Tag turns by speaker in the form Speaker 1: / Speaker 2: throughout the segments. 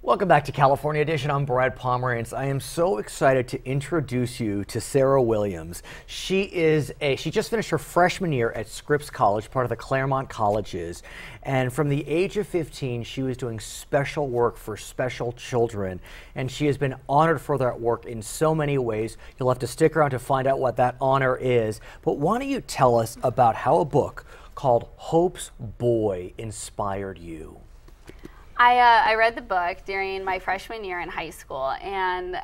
Speaker 1: Welcome back to California Edition. I'm Brad Pomerance. I am so excited to introduce you to Sarah Williams. She just finished her freshman year at Scripps College, part of the Claremont Colleges. And from the age of 15, she was doing special work for special children. And she has been honored for that work in so many ways. You'll have to stick around to find out what that honor is. But why don't you tell us about how a book called Hope's Boy inspired you?
Speaker 2: I read the book during my freshman year in high school, and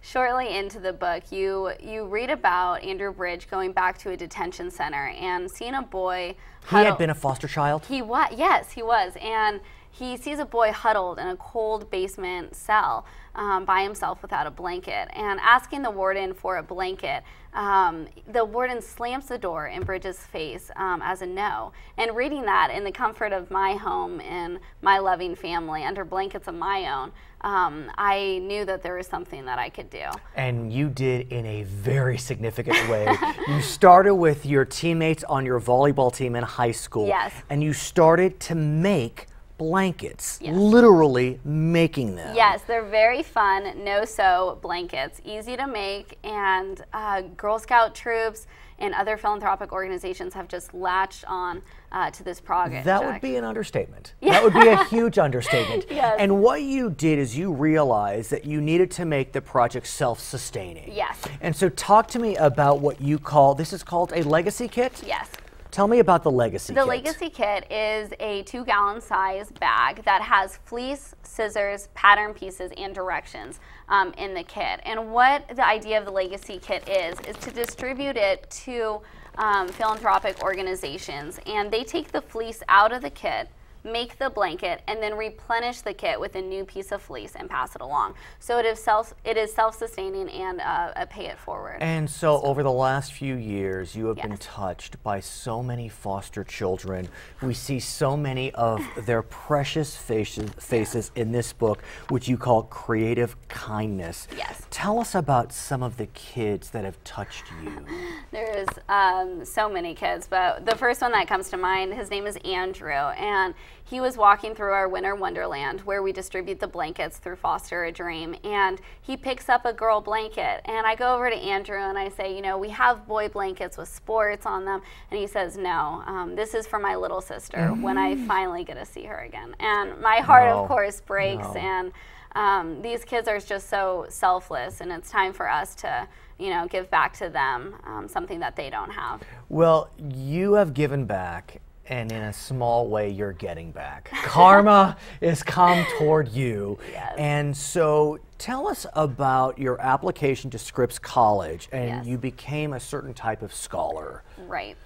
Speaker 2: shortly into the book, you read about Andrew Bridge going back to a detention center and seeing a boy.
Speaker 1: He had been a foster child?
Speaker 2: He was, yes, he was, and he sees a boy huddled in a cold basement cell by himself without a blanket, and asking the warden for a blanket. The warden slams the door in Bridges' face as a no. And reading that in the comfort of my home and my loving family under blankets of my own, I knew that there was something that I could do. And
Speaker 1: you did in a very significant way. You started with your teammates on your volleyball team in high school.
Speaker 2: Yes.
Speaker 1: And you started to make blankets,
Speaker 2: yes.
Speaker 1: Literally making them.
Speaker 2: Yes, they're very fun, no-sew blankets, easy to make, and Girl Scout troops and other philanthropic organizations have just latched on to this project.
Speaker 1: That would be an understatement.
Speaker 2: Yeah.
Speaker 1: That would be a huge understatement.
Speaker 2: Yes.
Speaker 1: And what you did is you realized that you needed to make the project self-sustaining.
Speaker 2: Yes.
Speaker 1: And so talk to me about what you call, this is called a legacy kit?
Speaker 2: Yes.
Speaker 1: Tell me about the legacy kit.
Speaker 2: The legacy kit is a 2-gallon size bag that has fleece, scissors, pattern pieces, and directions in the kit. And what the idea of the legacy kit is to distribute it to philanthropic organizations. And they take the fleece out of the kit, make the blanket, and then replenish the kit with a new piece of fleece and pass it along. So it is self-sustaining and a pay it forward.
Speaker 1: And so over the last few years, you have been touched by so many foster children. We see so many of their precious faces in this book, which you call creative kindness.
Speaker 2: Yes.
Speaker 1: Tell us about some of the kids that have touched you.
Speaker 2: There's so many kids, but the first one that comes to mind, his name is Andrew, and he was walking through our winter wonderland where we distribute the blankets through Foster a Dream, and he picks up a girl blanket, and I go over to Andrew and I say, you know, we have boy blankets with sports on them, and he says, no, this is for my little sister when I finally get to see her again. And my heart, of course, breaks, and these kids are just so selfless, and it's time for us to, you know, give back to them something that they don't have.
Speaker 1: Well, you have given back, and in a small way, you're getting back. Karma is come toward you.
Speaker 2: Yes.
Speaker 1: And so tell us about your application to Scripps College, and you became a certain type of scholar.
Speaker 2: Right.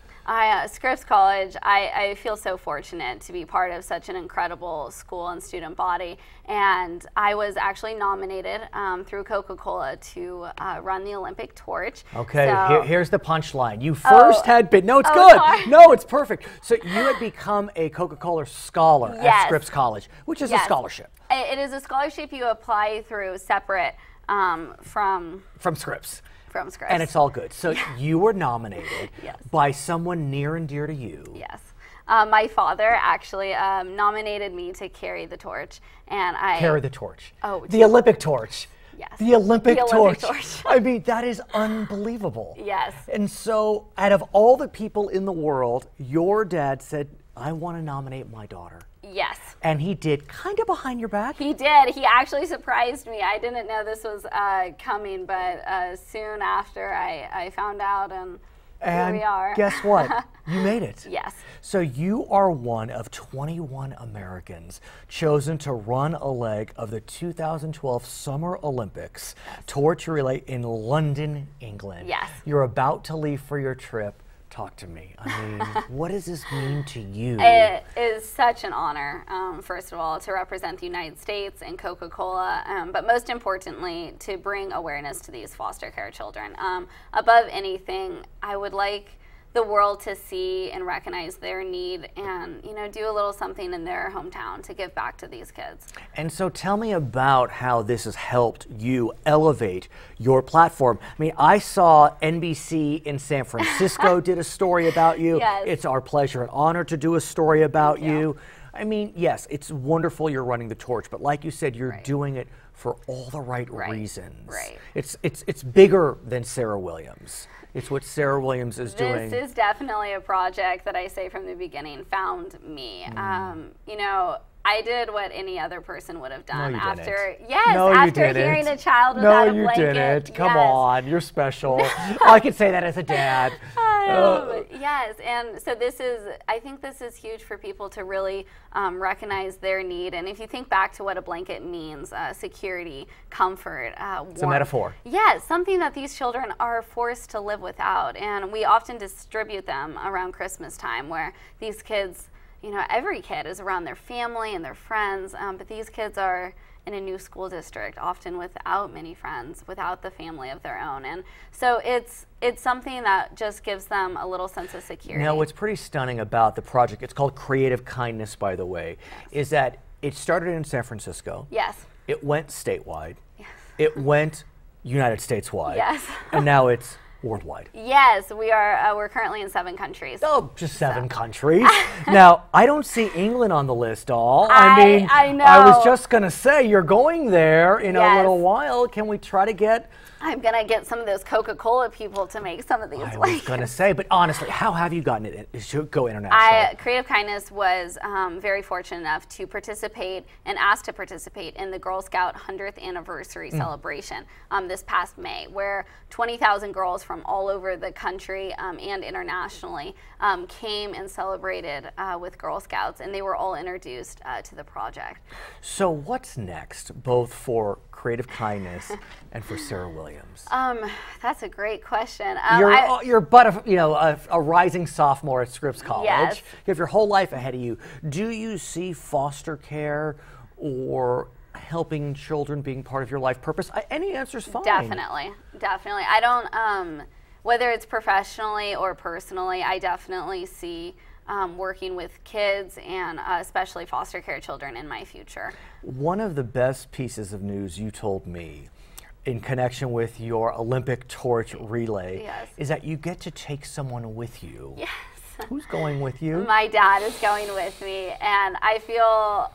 Speaker 2: Scripps College, I feel so fortunate to be part of such an incredible school and student body, and I was actually nominated through Coca-Cola to run the Olympic torch.
Speaker 1: Okay,
Speaker 2: so,
Speaker 1: here's the punchline. You first had been, no, it's good.
Speaker 2: Sorry.
Speaker 1: No, it's perfect. So you had become a Coca-Cola scholar at Scripps College, which is a scholarship.
Speaker 2: It is a scholarship you apply through separate from
Speaker 1: Scripps.
Speaker 2: From Scripps.
Speaker 1: And it's all good. So you were nominated by someone near and dear to you.
Speaker 2: Yes. My father actually nominated me to carry the torch, and I
Speaker 1: carry the torch.
Speaker 2: Oh,
Speaker 1: the Olympic torch.
Speaker 2: Yes.
Speaker 1: The Olympic torch.
Speaker 2: torch.
Speaker 1: I mean, that is unbelievable.
Speaker 2: Yes.
Speaker 1: And so, out of all the people in the world, your dad said, I want to nominate my daughter.
Speaker 2: Yes.
Speaker 1: And he did, kind of behind your back?
Speaker 2: He did. He actually surprised me. I didn't know this was coming, but soon after I found out, and here we are.
Speaker 1: Guess what? You made it.
Speaker 2: Yes.
Speaker 1: So you are one of 21 Americans chosen to run a leg of the 2012 Summer Olympics torch relay in London, England.
Speaker 2: Yes.
Speaker 1: You're about to leave for your trip. Talk to me. I mean, what does this mean to you?
Speaker 2: It is such an honor, first of all, to represent the United States and Coca-Cola, but most importantly, to bring awareness to these foster care children. Above anything, I would like the world to see and recognize their need and, you know, do a little something in their hometown to give back to these kids.
Speaker 1: And so tell me about how this has helped you elevate your platform. I mean, I saw NBC in San Francisco did a story about you.
Speaker 2: Yes.
Speaker 1: It's our pleasure and honor to do a story about you. I mean, yes, it's wonderful you're running the torch, but like you said, you're
Speaker 2: Right.
Speaker 1: doing it for all the right
Speaker 2: Right.
Speaker 1: reasons.
Speaker 2: Right.
Speaker 1: It's bigger than Sarah Williams. It's what Sarah Williams is doing.
Speaker 2: This is definitely a project that I say from the beginning found me. You know, I did what any other person would have done
Speaker 1: No, you
Speaker 2: after
Speaker 1: didn't.
Speaker 2: yes,
Speaker 1: No, you
Speaker 2: after
Speaker 1: didn't.
Speaker 2: hearing a child
Speaker 1: No,
Speaker 2: without a
Speaker 1: you
Speaker 2: blanket.
Speaker 1: didn't. Come
Speaker 2: Yes.
Speaker 1: on, you're special. I can say that as a dad.
Speaker 2: Yes, and so I think this is huge for people to really recognize their need. And if you think back to what a blanket means, security, comfort,
Speaker 1: It's a metaphor.
Speaker 2: Yes, something that these children are forced to live without. And we often distribute them around Christmas time where these kids, you know, every kid is around their family and their friends, but these kids are in a new school district, often without many friends, without the family of their own. And so it's something that just gives them a little sense of security.
Speaker 1: Now, what's pretty stunning about the project, it's called Creative Kindness, by the way, is that it started in San Francisco.
Speaker 2: Yes.
Speaker 1: It went statewide.
Speaker 2: Yes.
Speaker 1: It went United States-wide.
Speaker 2: Yes.
Speaker 1: And now it's worldwide.
Speaker 2: Yes, we're currently in 7 countries.
Speaker 1: Oh, just 7 countries. Now, I don't see England on the list, all. I mean,
Speaker 2: I know.
Speaker 1: I was just going to say, you're going there in a
Speaker 2: Yes.
Speaker 1: little while. Can we try to get...
Speaker 2: I'm going to get some of those Coca-Cola people to make some of these.
Speaker 1: I was going to say, but honestly, how have you gotten it? It should go international.
Speaker 2: Creative Kindness was very fortunate enough to participate and asked to participate in the Girl Scout 100th anniversary celebration this past May, where 20,000 girls from all over the country and internationally came and celebrated with Girl Scouts, and they were all introduced to the project.
Speaker 1: So what's next, both for Creative Kindness and for Sarah Williams?
Speaker 2: That's a great question.
Speaker 1: You're but a rising sophomore at Scripps College.
Speaker 2: Yes.
Speaker 1: You have your whole life ahead of you. Do you see foster care or helping children being part of your life purpose? Any answer's fine.
Speaker 2: Definitely. I don't, whether it's professionally or personally, I definitely see working with kids and especially foster care children in my future.
Speaker 1: One of the best pieces of news you told me in connection with your Olympic torch relay is that you get to take someone with you.
Speaker 2: Yes.
Speaker 1: Who's going with you?
Speaker 2: My dad is going with me, and I feel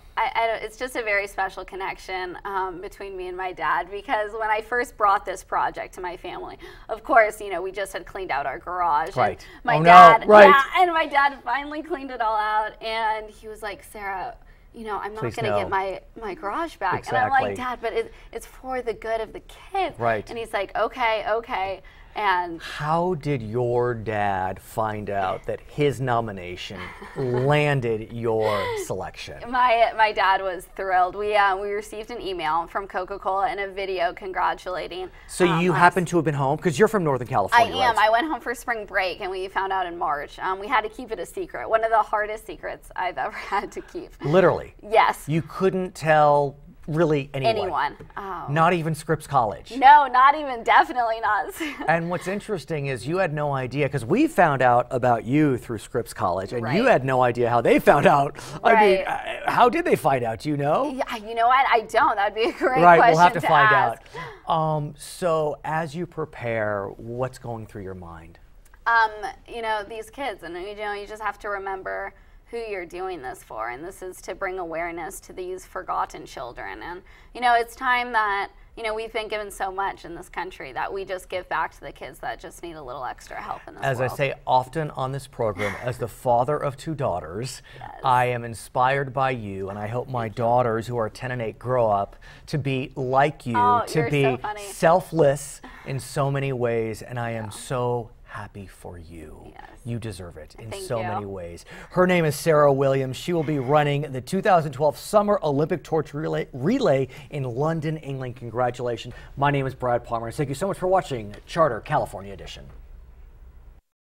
Speaker 2: it's just a very special connection between me and my dad, because when I first brought this project to my family, of course, you know, we just had cleaned out our garage.
Speaker 1: Right.
Speaker 2: And my
Speaker 1: Oh,
Speaker 2: dad,
Speaker 1: no. Right.
Speaker 2: yeah, and my dad finally cleaned it all out, and he was like, Sarah, you know, I'm not going to
Speaker 1: no.
Speaker 2: get my garage back.
Speaker 1: Exactly.
Speaker 2: And I'm like, Dad, but it's for the good of the kids.
Speaker 1: Right.
Speaker 2: And he's like, okay. And
Speaker 1: how did your dad find out that his nomination landed your selection?
Speaker 2: my dad was thrilled. We received an email from Coca-Cola and a video congratulating.
Speaker 1: So you happen to have been home because you're from Northern California.
Speaker 2: I am.
Speaker 1: Right?
Speaker 2: I went home for spring break, and we found out in March. We had to keep it a secret. One of the hardest secrets I've ever had to keep.
Speaker 1: Literally.
Speaker 2: Yes.
Speaker 1: You couldn't tell really
Speaker 2: Anyone. Oh.
Speaker 1: Not even Scripps College.
Speaker 2: No, not even. Definitely not.
Speaker 1: And what's interesting is you had no idea, because we found out about you through Scripps College, and you had no idea how they found out.
Speaker 2: Right.
Speaker 1: I mean, how did they find out? Do you know?
Speaker 2: Yeah, you know what? I don't. That'd be a great
Speaker 1: Right,
Speaker 2: question
Speaker 1: we'll have to find
Speaker 2: ask.
Speaker 1: out. So as you prepare, what's going through your mind?
Speaker 2: You know, these kids, and you know, you just have to remember who you're doing this for, and this is to bring awareness to these forgotten children. And you know, it's time that, you know, we've been given so much in this country that we just give back to the kids that just need a little extra help in this
Speaker 1: As
Speaker 2: world.
Speaker 1: I say often on this program, as the father of 2 daughters, I am inspired by you, and I hope my daughters, who are 10 and 8, grow up to be like you, to
Speaker 2: you're
Speaker 1: be
Speaker 2: so funny.
Speaker 1: selfless in so many ways, and I am so happy for you.
Speaker 2: Yes.
Speaker 1: You deserve it in
Speaker 2: Thank
Speaker 1: so
Speaker 2: you.
Speaker 1: many ways. Her name is Sarah Williams. She will be running the 2012 Summer Olympic Torch Relay in London, England. Congratulations. My name is Brad Pomerance. Thank you so much for watching Charter California Edition.